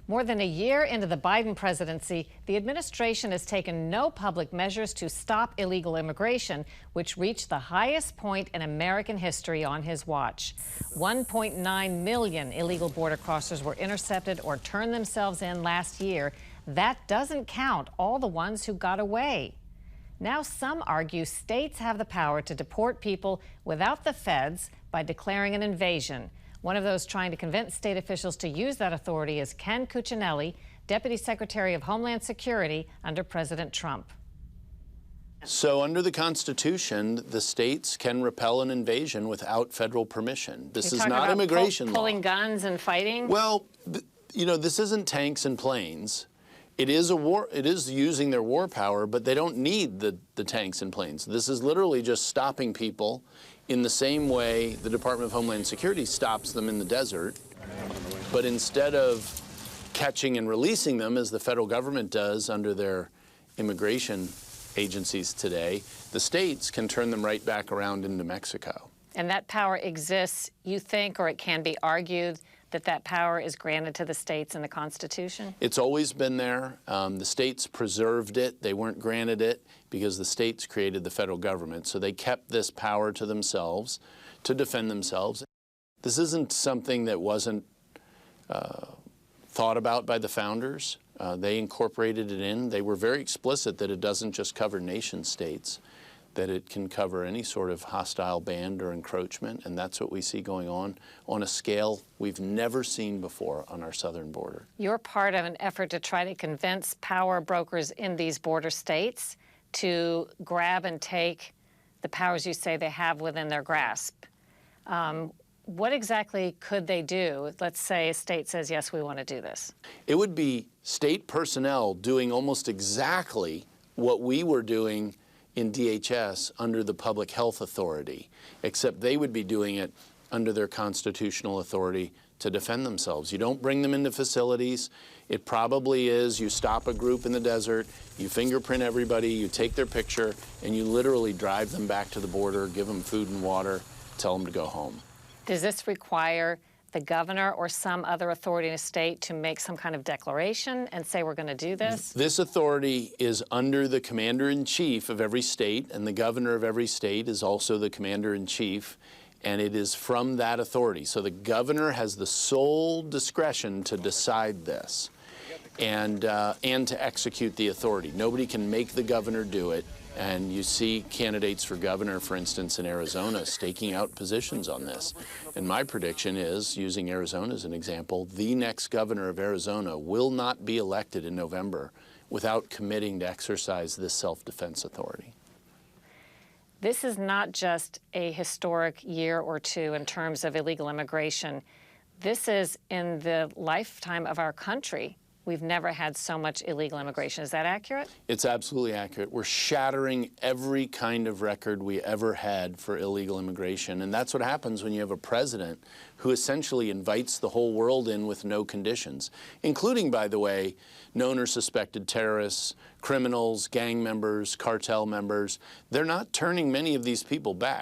More than a year into the Biden presidency, the administration has taken no public measures to stop illegal immigration, which reached the highest point in American history on his watch. 1.9 million illegal border crossers were intercepted or turned themselves in last year. That doesn't count all the ones who got away. Now some argue states have the power to deport people without the feds by declaring an invasion. One of those trying to convince state officials to use that authority is Ken Cuccinelli, Deputy Secretary of Homeland Security under President Trump. So under the Constitution, the states can repel an invasion without federal permission. This is not immigration law. Pulling guns and fighting? Well, this isn't tanks and planes. It is a war. It is using their war power, but they don't need the tanks and planes. This is literally just stopping people in the same way the Department of Homeland Security stops them in the desert. But instead of catching and releasing them, as the federal government does under their immigration agencies today, the states can turn them right back around into Mexico. And that power exists, you think, or it can be argued that that power is granted to the states in the Constitution? It's always been there. The states preserved it. They weren't granted it because the states created the federal government. So they kept this power to themselves to defend themselves. This isn't something that wasn't thought about by the founders. They incorporated it in. They were very explicit that it doesn't just cover nation states, that it can cover any sort of hostile band or encroachment, and that's what we see going on a scale we've never seen before on our southern border. You're part of an effort to try to convince power brokers in these border states to grab and take the powers you say they have within their grasp. What exactly could they do? Let's say a state says, yes, we want to do this. It would be state personnel doing almost exactly what we were doing in DHS under the Public Health Authority, except they would be doing it under their constitutional authority to defend themselves. You don't bring them into facilities. It probably is you stop a group in the desert, you fingerprint everybody, you take their picture, and you literally drive them back to the border, give them food and water, tell them to go home. Does this require the governor or some other authority in a state to make some kind of declaration and say we're going to do this? This authority is under the commander-in-chief of every state, and the governor of every state is also the commander-in-chief, and it is from that authority. So the governor has the sole discretion to decide this and to execute the authority. Nobody can make the governor do it. And you see candidates for governor, for instance, in Arizona, staking out positions on this. And my prediction is, using Arizona as an example, the next governor of Arizona will not be elected in November without committing to exercise this self-defense authority. This is not just a historic year or two in terms of illegal immigration. This is in the lifetime of our country. We've never had so much illegal immigration. Is that accurate? It's absolutely accurate. We're shattering every kind of record we ever had for illegal immigration. And that's what happens when you have a president who essentially invites the whole world in with no conditions, including, by the way, known or suspected terrorists, criminals, gang members, cartel members. They're not turning many of these people back.